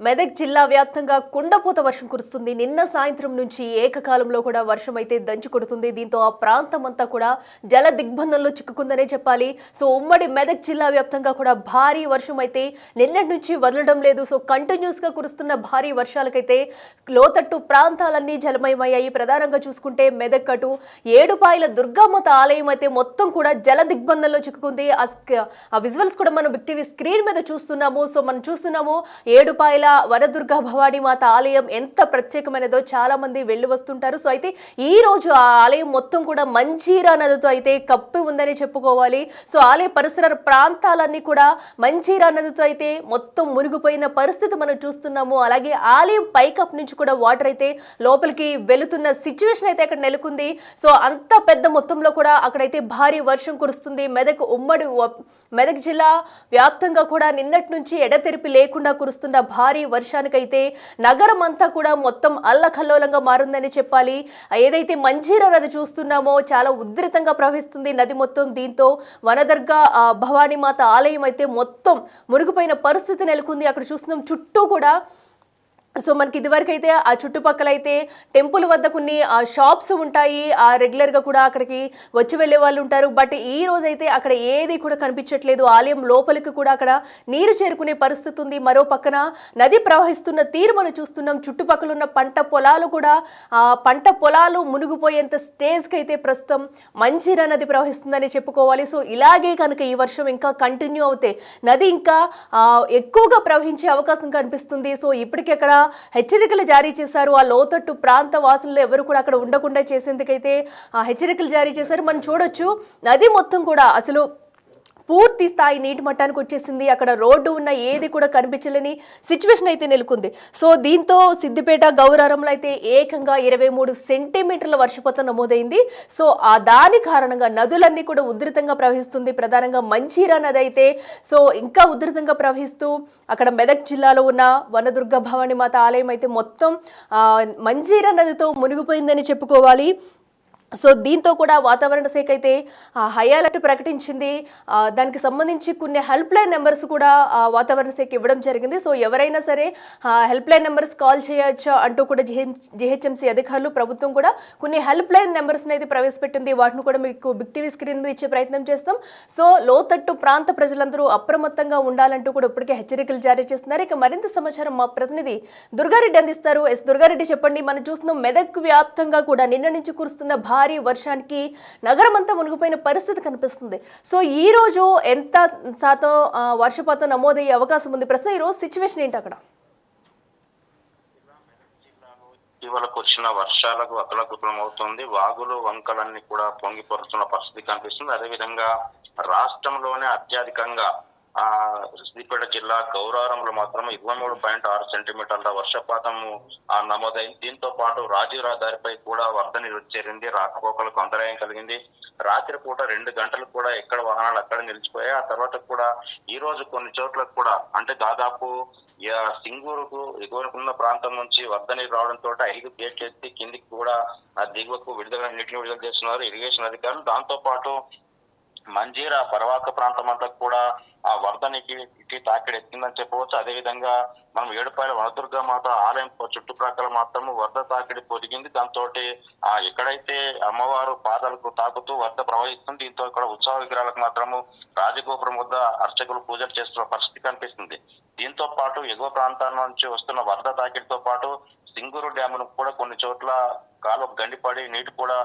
మెదక్ జిల్లా వ్యాప్తంగా కుండపోత వర్షం కురుస్తుంది. నిన్న సాయంత్రం నుంచి ఏకకాలంలో కూడా వర్షం అయితే దంచి కొడుతుంది. దీంతో ఆ ప్రాంతం అంతా కూడా జల దిగ్బంధంలో చిక్కుకుందనే చెప్పాలి. సో ఉమ్మడి మెదక్ జిల్లా వ్యాప్తంగా కూడా భారీ వర్షం అయితే నిన్నటి నుంచి వదలడం లేదు. సో కంటిన్యూస్ గా కురుస్తున్న భారీ వర్షాలకైతే లోతట్టు ప్రాంతాలన్నీ జలమయమయ్యాయి. ప్రధానంగా చూసుకుంటే మెదక్ అటు ఏడుపాయల దుర్గామాత ఆలయం అయితే మొత్తం కూడా జల దిగ్బంధంలో చిక్కుకుంది. ఆ విజువల్స్ కూడా మనం బిగ్ టీవీ స్క్రీన్ మీద చూస్తున్నాము. సో మనం చూస్తున్నాము ఏడుపాయల వనదుర్గా భవానీ మాత ఆలయం ఎంత ప్రత్యేకమైనదో చాలా మంది వెళ్ళి వస్తుంటారు. సో అయితే ఈ రోజు ఆ ఆలయం మొత్తం కూడా మంజీరా నదితో అయితే కప్పి ఉందని చెప్పుకోవాలి. సో ఆలయ పరిసర ప్రాంతాలన్నీ కూడా మంజీరా నదితో అయితే మొత్తం మునిగిపోయిన పరిస్థితి మనం చూస్తున్నాము. అలాగే ఆలయం పైకప్ నుంచి కూడా వాటర్ అయితే లోపలికి వెళుతున్న సిచ్యువేషన్ అయితే అక్కడ నెలకొంది. సో అంత పెద్ద మొత్తంలో కూడా అక్కడైతే భారీ వర్షం కురుస్తుంది. మెదక్ జిల్లా వ్యాప్తంగా కూడా నిన్నటి నుంచి ఎడతెరిపి లేకుండా కురుస్తున్న భారీ వర్షానికైతే నగరం అంతా కూడా మొత్తం అల్లకల్లోలంగా మారిందని చెప్పాలి. ఏదైతే మంజీరా నది చూస్తున్నామో చాలా ఉధృతంగా ప్రవహిస్తుంది నది మొత్తం. దీంతో వనదుర్గా భవానీ మాత ఆలయం అయితే మొత్తం మునిగిపోయిన పరిస్థితి నెలకొంది. అక్కడ చూస్తున్నాం చుట్టూ కూడా. సో మనకి ఇదివరకు అయితే ఆ చుట్టుపక్కల అయితే టెంపుల్ వద్ద కొన్ని షాప్స్ ఉంటాయి, రెగ్యులర్గా కూడా అక్కడికి వచ్చి వెళ్ళే వాళ్ళు ఉంటారు. బట్ ఈ రోజు అయితే అక్కడ ఏది కూడా కనిపించట్లేదు. ఆలయం లోపలికి కూడా అక్కడ నీరు చేరుకునే పరిస్థితి ఉంది. మరో పక్కన నది ప్రవహిస్తున్న తీరు మనం చూస్తున్నాం. చుట్టుపక్కల ఉన్న పంట పొలాలు మునిగిపోయేంత స్టేజ్కి అయితే ప్రస్తుతం మంజీరా నది ప్రవహిస్తుందని చెప్పుకోవాలి. సో ఇలాగే కనుక ఈ వర్షం ఇంకా కంటిన్యూ అవుతే నది ఇంకా ఎక్కువగా ప్రవహించే అవకాశం కనిపిస్తుంది. సో ఇప్పటికీ అక్కడ హెచ్చరికలు జారీ చేశారు. ఆ లోతట్టు ప్రాంత వాసులు ఎవరు కూడా అక్కడ ఉండకుండా చేసేందుకైతే హెచ్చరికలు జారీ చేశారు. మనం చూడొచ్చు నది మొత్తం కూడా అసలు పూర్తి స్థాయి నీటి మట్టానికి వచ్చేసింది. అక్కడ రోడ్డు ఉన్న ఏది కూడా కనిపించలేని సిచ్యువేషన్ అయితే నెలకొంది. సో దీంతో సిద్దిపేట గౌరారంలో అయితే ఏకంగా 23 సెంటీమీటర్ల వర్షపాతం నమోదైంది. సో దాని కారణంగా నదులన్నీ కూడా ఉధృతంగా ప్రవహిస్తుంది. ప్రధానంగా మంజీరా నది అయితే సో ఇంకా ఉధృతంగా ప్రవహిస్తూ అక్కడ మెదక్ జిల్లాలో ఉన్న వనదుర్గా భవానీ మాత ఆలయం అయితే మొత్తం మంజీరా నదితో మునిగిపోయిందని చెప్పుకోవాలి. సో దీంతో కూడా వాతావరణ శాఖ అయితే హై అలర్ట్ ప్రకటించింది. దానికి సంబంధించి కొన్ని హెల్ప్ లైన్ నెంబర్స్ కూడా వాతావరణ శాఖ ఇవ్వడం జరిగింది. సో ఎవరైనా సరే హెల్ప్ లైన్ నెంబర్స్ కాల్ చేయొచ్చు అంటూ కూడా జిహెచ్ఎంసీ అధికారులు ప్రభుత్వం కూడా కొన్ని హెల్ప్ లైన్ నెంబర్స్ని అయితే ప్రవేశపెట్టింది. వాటిని కూడా మీకు బిగ్ టీవీ స్క్రీన్ మీద ఇచ్చే ప్రయత్నం చేస్తాం. సో లోతట్టు ప్రాంత ప్రజలందరూ అప్రమత్తంగా ఉండాలంటూ కూడా ఇప్పటికే హెచ్చరికలు జారీ చేస్తున్నారు. ఇక మరింత సమాచారం మా ప్రతినిధి దుర్గారెడ్డి అందిస్తారు. దుర్గారెడ్డి చెప్పండి. మనం చూస్తున్నాం మెదక్ వ్యాప్తంగా కూడా నిన్న నుంచి కురుస్తున్న భారీ వర్షానికి నగరం అంతా మునిగిపోయిన పరిస్థితి కనిపిస్తుంది. సో ఈ రోజు ఎంత శాతం వర్షపాతం నమోదయ్యే అవకాశం ఉంది? ప్రస్తుతం ఈ రోజు సిచ్యువేషన్ ఏంటి అక్కడ? ఇటీవల కురిసిన వర్షాలకు అతలకుతలం అవుతుంది. వాగులు వంకలన్నీ కూడా పొంగి పొరుస్తున్న పరిస్థితి కనిపిస్తుంది. అదేవిధంగా రాష్ట్రంలోనే అత్యధికంగా సిద్దిపేట జిల్లా గౌరారంలో మాత్రం 23.6 సెంటీమీటర్ల వర్షపాతము నమోదైంది. దీంతో పాటు రాజీవ్ రహదారిపై కూడా వరద నీరు చేరింది. రాకపోకలకు అంతరాయం కలిగింది. రాత్రిపూట 2 గంటలు కూడా ఎక్కడ వాహనాలు అక్కడ నిలిచిపోయాయి. ఆ తర్వాత కూడా ఈ రోజు కొన్ని చోట్లకు కూడా అంటే దాదాపు సింగూరుకు ఎగువనుకున్న ప్రాంతం నుంచి వరద నీరు రావడంతో 5 గేట్లు ఎత్తి కిందికి కూడా దిగువకు నీటిని విడుదల చేస్తున్నారు ఇరిగేషన్ అధికారులు. దాంతో పాటు మంజీరా పరవాక ప్రాంతం అంతా కూడా ఆ వరద నీటి తాకిడి ఎత్తిందని చెప్పవచ్చు. అదేవిధంగా మనం ఏడుపాయల వనదుర్గా మాత ఆలయం చుట్టుప్రక్కల మాత్రము వరద తాకిడి పొదిగింది. దాంతో ఎక్కడైతే అమ్మవారు పాదాలకు తాకుతూ వరద ప్రవహిస్తుంది. దీంతో ఇక్కడ ఉత్సవ విగ్రహాలకు మాత్రము రాజగోపురం వద్ద అర్చకులు పూజలు చేస్తున్న పరిస్థితి కనిపిస్తుంది. దీంతో పాటు ఎగువ ప్రాంతాల నుంచి వస్తున్న వరద తాకిడితో పాటు సింగూరు డ్యామును కూడా కొన్ని చోట్ల కాలు గండిపడి నీటి కూడా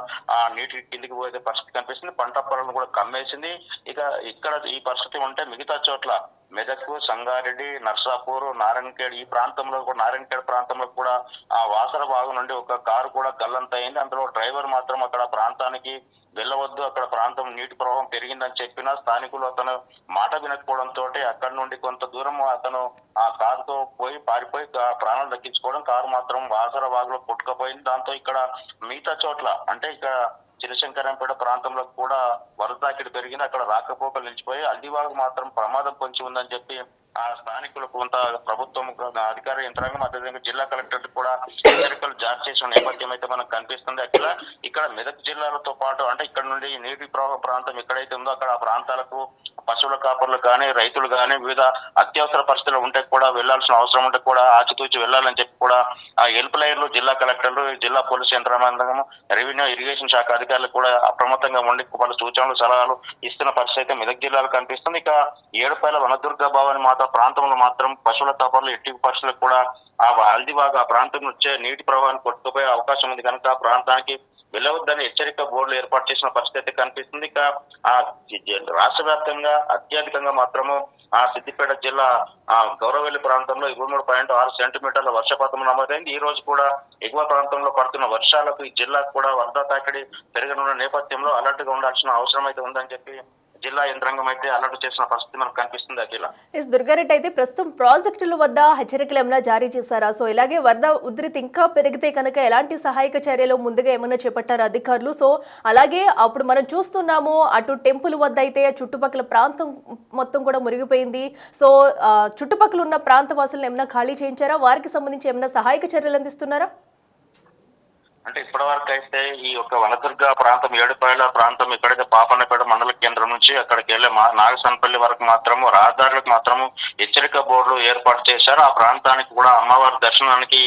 నీటి కిందికి పోయే పరిస్థితి కనిపిస్తుంది. పంట పొలాలను కూడా కమ్మేసింది. ఇక్కడ ఈ పరిస్థితి ఉంటే మిగతా చోట్ల మెదక్, సంగారెడ్డి, నర్సాపూర్, నారాయణఖేడ్ ఈ ప్రాంతంలో కూడా నారాయణఖేడ్ ప్రాంతంలో కూడా వాసర బాగు నుండి ఒక కారు కూడా గల్లంత అయింది. అందులో డ్రైవర్ మాత్రం అక్కడ ప్రాంతానికి వెళ్ళవద్దు, అక్కడ ప్రాంతం నీటి ప్రవాహం పెరిగిందని చెప్పినా స్థానికులు అతను మాట వినకపోవడంతో అక్కడి నుండి కొంత దూరం అతను ఆ కారుతో పారిపోయి ప్రాణాలు దక్కించుకోవడం, కారు మాత్రం వాసర బాగులో కొట్టుకుపోయింది. దాంతో ఇక్కడ మిగతా చోట్ల అంటే ఇక్కడ చిరశంకరంపేట ప్రాంతంలో కూడా వరద తాకిడి పెరిగింది. అక్కడ రాకపోకలు నిలిచిపోయి అల్లివాగు మాత్రం ప్రమాదం పొంచి ఉందని చెప్పి స్థానికులు కొంత ప్రభుత్వం అధికార యంత్రాంగం అదేవిధంగా జిల్లా కలెక్టర్ కూడా హెచ్చరికలు జారీ చేసిన నేపథ్యం అయితే మనకు కనిపిస్తుంది. ఇక్కడ మెదక్ జిల్లాలతో పాటు అంటే ఇక్కడ నుండి నీటి ప్రవాహ ప్రాంతం ఎక్కడైతే ఉందో అక్కడ ఆ ప్రాంతాలకు పశువుల కాపర్లు కానీ రైతులు కానీ వివిధ అత్యవసర పరిస్థితులు ఉంటే కూడా వెళ్లాల్సిన అవసరం ఉంటే కూడా ఆచితూచి వెళ్లాలని చెప్పి కూడా ఆ హెల్ప్ లైన్లు జిల్లా కలెక్టర్లు జిల్లా పోలీసు యంత్రాంగం రెవెన్యూ ఇరిగేషన్ శాఖ అధికారులు కూడా అప్రమత్తంగా ఉండి పలు సూచనలు సలహాలు ఇస్తున్న పరిస్థితి అయితే మెదక్ జిల్లాలో కనిపిస్తుంది. ఇక ఏడుపాయల వనదుర్గ భవాని మాత ప్రాంతంలో మాత్రం పశువుల కాపర్లు ఎట్టి పరిస్థితులకు కూడా ఆ హల్దీబాగ్ ఆ ప్రాంతం నుంచే నీటి ప్రవాహాన్ని కొట్టుకుపోయే అవకాశం ఉంది కనుక ఆ ప్రాంతానికి వెళ్ళవద్దని హెచ్చరిక బోర్డులు ఏర్పాటు చేసిన పరిస్థితి కనిపిస్తుంది. ఇక ఆ రాష్ట్ర వ్యాప్తంగా అత్యధికంగా మాత్రము ఆ సిద్దిపేట జిల్లా గౌరవెల్లి ప్రాంతంలో 23.6 సెంటీమీటర్ల వర్షపాతం నమోదైంది. ఈ రోజు కూడా ఎగువ ప్రాంతంలో పడుతున్న వర్షాలకు ఈ జిల్లాకు కూడా వరద తాకిడి పెరగనున్న నేపథ్యంలో అలర్ట్ గా ఉండాల్సిన అవసరం అయితే ఉందని చెప్పి జిల్లా యంత్రాంగం అయితే అలర్ట్ చేసిన పరిస్థితి మనకు కనిపిస్తుంది. అఖిల దుర్గారెడ్డి అయితే ప్రస్తుతం ప్రాజెక్టుల వద్ద హెచ్చరికలు ఏమైనా జారీ చేశారా? సో ఇలాగే వరద ఉధృతి ఇంకా పెరిగితే కనుక ఎలాంటి సహాయక చర్యలు ముందుగా ఏమైనా చేపట్టారు అధికారులు? సో అలాగే అప్పుడు మనం చూస్తున్నాము అటు టెంపుల్ వద్ద అయితే చుట్టుపక్కల ప్రాంతం మొత్తం కూడా మురిగిపోయింది. సో చుట్టుపక్కల ఉన్న ప్రాంత వాసులను ఏమైనా ఖాళీ చేయించారా? వారికి సంబంధించి ఏమైనా సహాయక చర్యలు అందిస్తున్నారా? అంటే ఇప్పటి వరకు అయితే ఈ యొక్క వనదుర్గ ప్రాంతం ఏడుపాయల ప్రాంతం ఇక్కడైతే పాపన్నపేట మండల కేంద్రం నుంచి అక్కడికి వెళ్లే నాగసనపల్లి వరకు మాత్రము రహదారులకు మాత్రము హెచ్చరిక బోర్డులు ఏర్పాటు చేశారు. ఆ ప్రాంతానికి కూడా అమ్మవారి దర్శనానికి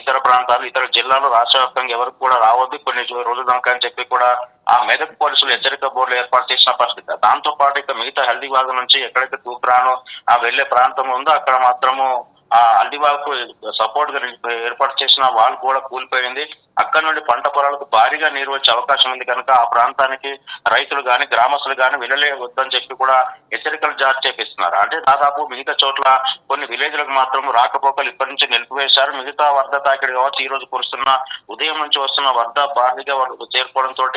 ఇతర ప్రాంతాలు ఇతర జిల్లాలు రాష్ట్ర వ్యాప్తంగా ఎవరికి కూడా రావద్దు కొన్ని రోజుల దాకా అని చెప్పి కూడా ఆ మెదక్ పోలీసులు హెచ్చరిక బోర్డులు ఏర్పాటు చేసిన పరిస్థితి. దాంతో పాటు ఇక మిగతా హల్దీబాగ్ నుంచి ఎక్కడైతే తూప్రాను ఆ వెళ్లే ప్రాంతం ఉందో అక్కడ మాత్రము ఆ అల్లివాకు సపోర్ట్ గా ఏర్పాటు చేసిన వాల్ కూడా కూలిపోయింది. అక్కడ నుండి పంట పొలాలకు భారీగా నీరు వచ్చే అవకాశం ఉంది కనుక ఆ ప్రాంతానికి రైతులు గాని గ్రామస్తులు గాని వెళ్ళలే వద్దని చెప్పి కూడా హెచ్చరికలు జారీ చేపిస్తున్నారు. అంటే దాదాపు మిగతా చోట్ల కొన్ని విలేజ్లకు మాత్రం రాకపోకలు ఇప్పటి నుంచి నిలిపివేశారు. మిగతా వరద తాకిడి కావచ్చు ఈ రోజు కురుస్తున్న ఉదయం నుంచి వస్తున్న వరద భారీగా చేరుకోవడంతో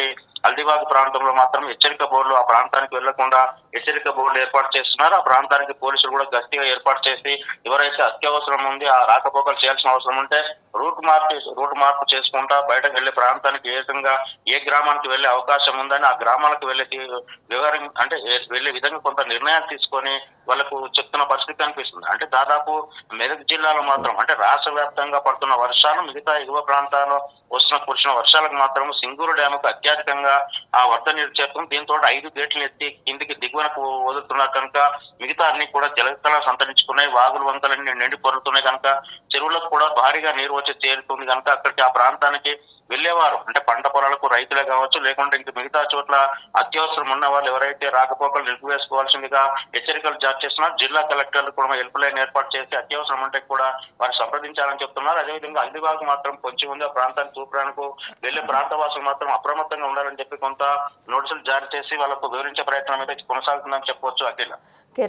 హల్దీబాగ్ ప్రాంతంలో మాత్రం హెచ్చరిక బోర్డులు ఆ ప్రాంతానికి వెళ్లకుండా హెచ్చరిక బోర్డులు ఏర్పాటు చేస్తున్నారు. ఆ ప్రాంతానికి పోలీసులు కూడా గట్టిగా ఏర్పాటు చేసి ఎవరైతే అత్యవసరం ఉంది ఆ రాకపోకలు చేయాల్సిన అవసరం ఉంటే రూట్ మార్పు చేసుకుంటా బయటకు వెళ్లే ప్రాంతానికి ఏ గ్రామానికి వెళ్లే అవకాశం ఉందని ఆ గ్రామాలకు వెళ్లే విధంగా కొంత నిర్ణయాలు తీసుకొని వాళ్ళకు చెప్తున్న పరిస్థితి కనిపిస్తుంది. అంటే దాదాపు మెదక్ జిల్లాలో మాత్రం అంటే రాష్ట్ర వ్యాప్తంగా పడుతున్న వర్షాలు మిగతా ఎగువ ప్రాంతాల్లో కురిసిన వర్షాలకు మాత్రం సింగూరు డ్యాముకు అత్యధికంగా ఆ వరద నీరు చేరుతుంది. దీంతో 5 గేట్లు ఎత్తి కిందికి దిగువనకు వదులుతున్నారు కనుక మిగతా అన్ని కూడా జలస్థలాలు సంతరించుకున్నాయి. వాగులు వంకలన్నీ నిండి పొరుతున్నాయి కనుక చెరువులకు కూడా భారీగా నీరు వచ్చి చేరుతుంది కనుక అక్కడికి ఆ ప్రాంతానికి వెళ్లేవారు అంటే పంట పొలాలకు రైతులే కావచ్చు లేకుంటే ఇంక మిగతా చోట్ల అత్యవసరం ఉన్న వాళ్ళు ఎవరైతే రాకపోకలు నిలిపివేసుకోవాల్సిందిగా హెచ్చరికలు జారీ చేస్తున్నారు. జిల్లా కలెక్టర్లు కూడా హెల్ప్ లైన్ ఏర్పాటు చేసి అత్యవసరం ఉంటే కూడా వారు సంప్రదించాలని చెప్తున్నారు. అదేవిధంగా హల్దీబాగ్ మాత్రం కొంచెం ఉంది ఆ ప్రాంతానికి తూప్రానికి వెళ్లే ప్రాంతవాసులు మాత్రం అప్రమత్తంగా ఉండాలని చెప్పి కొంత నోటీసులు జారీ చేసి వాళ్ళకు వివరించే ప్రయత్నం అయితే కొనసాగుతుందని చెప్పవచ్చు. అఖిల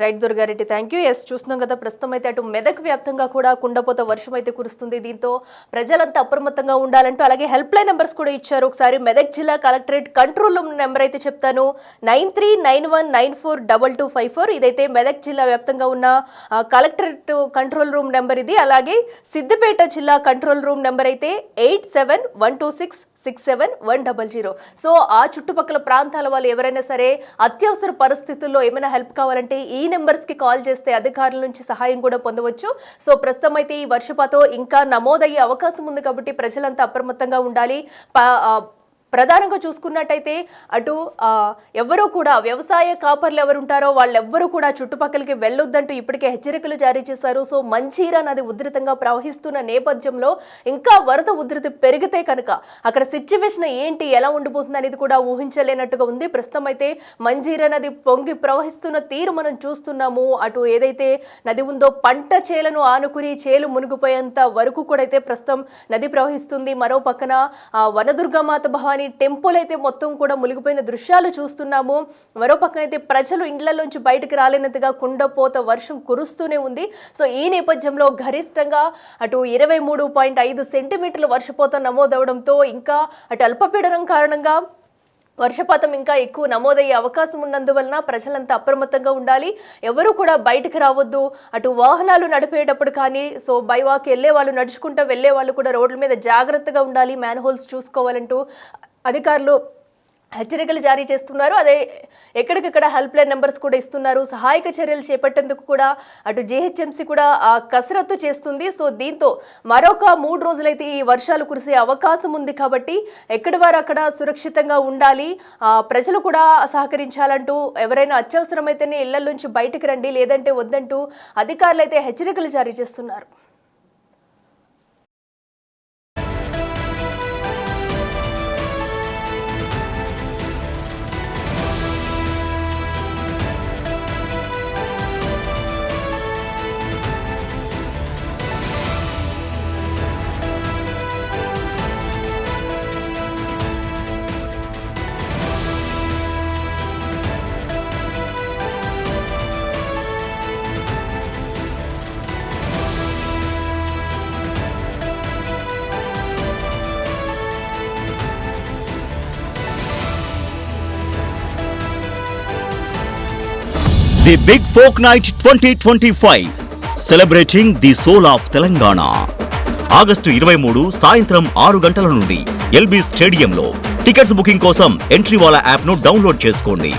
రైట్ దుర్గారెడ్డి, థ్యాంక్ యూ. చూస్తున్నాం కదా ప్రస్తుతం అయితే అటు మెదక్ వ్యాప్తంగా కూడా కుండపోత వర్షం అయితే కురుస్తుంది. దీంతో ప్రజలంతా అప్రమత్తంగా ఉండాలంటూ అలాగే హెల్ప్ లైన్ నెంబర్స్ కూడా ఇచ్చారు. ఒకసారి మెదక్ జిల్లా కలెక్టరేట్ కంట్రోల్ రూమ్ నెంబర్ అయితే చెప్తాను 9391942254. ఇదైతే మెదక్ జిల్లా వ్యాప్తంగా ఉన్న కలెక్టరేట్ కంట్రోల్ రూమ్ నెంబర్ ఇది. అలాగే సిద్దిపేట జిల్లా కంట్రోల్ రూమ్ నెంబర్ అయితే 8712667100. సో ఆ చుట్టుపక్కల ప్రాంతాల వాళ్ళు ఎవరైనా సరే అత్యవసర పరిస్థితుల్లో ఏమైనా హెల్ప్ కావాలంటే ఈ నెంబర్స్ కి కాల్ చేస్తే అధికారుల నుంచి సహాయం కూడా పొందవచ్చు. సో ప్రస్తుతం అయితే ఈ వర్షపాతం ఇంకా నమోదయ్యే అవకాశం ఉంది కాబట్టి ప్రజలంతా అప్రమత్తంగా ఉండాలి. ప్రధానంగా చూసుకున్నట్టయితే అటు ఎవరు కూడా వ్యవసాయ కాపర్లు ఎవరు ఉంటారో వాళ్ళెవ్వరూ కూడా చుట్టుపక్కలకి వెళ్ళొద్దంటూ ఇప్పటికే హెచ్చరికలు జారీ చేశారు. సో మంజీరా నది ఉధృతంగా ప్రవహిస్తున్న నేపథ్యంలో ఇంకా వరద ఉధృతి పెరిగితే కనుక అక్కడ సిచ్యువేషన్ ఏంటి ఎలా ఉండిపోతుంది అనేది కూడా ఊహించలేనట్టుగా ఉంది. ప్రస్తుతం అయితే మంజీరా నది పొంగి ప్రవహిస్తున్న తీరు మనం చూస్తున్నాము. అటు ఏదైతే నది ఉందో పంట చేలను ఆనుకుని చేలు మునిగిపోయేంత వరకు కూడా అయితే ప్రస్తుతం నది ప్రవహిస్తుంది. మరో పక్కన వనదుర్గామాత భవాని టెంపుల్ అయితే మొత్తం కూడా మునిగిపోయిన దృశ్యాలు చూస్తున్నాము. మరో పక్కన అయితే ప్రజలు ఇండ్లలోంచి బయటకు రాలేనంతగా కుండపోత వర్షం కురుస్తూనే ఉంది. సో ఈ నేపథ్యంలో గరిష్టంగా అటు 23.5 సెంటీమీటర్ల వర్షపాతం నమోదవడంతో ఇంకా అటు అల్పపీడనం కారణంగా వర్షపాతం ఇంకా ఎక్కువ నమోదయ్యే అవకాశం ఉన్నందువలన ప్రజలంతా అప్రమత్తంగా ఉండాలి. ఎవరు కూడా బయటకు రావద్దు. అటు వాహనాలు నడిపేటప్పుడు కానీ సో బైవాక్ వెళ్ళే వాళ్ళు నడుచుకుంటూ వెళ్ళే వాళ్ళు కూడా రోడ్ల మీద జాగ్రత్తగా ఉండాలి. మ్యాన్ హోల్స్ చూసుకోవాలంటూ అధికారులు హెచ్చరికలు జారీ చేస్తున్నారు. అదే ఎక్కడికక్కడ హెల్ప్ లైన్ నెంబర్స్ కూడా ఇస్తున్నారు. సహాయక చర్యలు చేపట్టేందుకు కూడా అటు జీహెచ్ఎంసీ కూడా కసరత్తు చేస్తుంది. సో దీంతో మరొక 3 రోజులైతే ఈ వర్షాలు కురిసే అవకాశం ఉంది కాబట్టి ఎక్కడి వారు అక్కడ సురక్షితంగా ఉండాలి, ప్రజలు కూడా సహకరించాలంటూ ఎవరైనా అత్యవసరమైతేనే ఇళ్ల నుంచి బయటకు రండి, లేదంటే వద్దంటూ అధికారులు అయితే హెచ్చరికలు జారీ చేస్తున్నారు. The Big Folk Night 2025 celebrating the soul of Telangana. August 23 సాయంత్రం 6 గంటల నుండి ఎల్బీ స్టేడియంలో. టికెట్స్ బుకింగ్ కోసం ఎంట్రీ వాలా యాప్ ను డౌన్లోడ్ చేసుకోండి.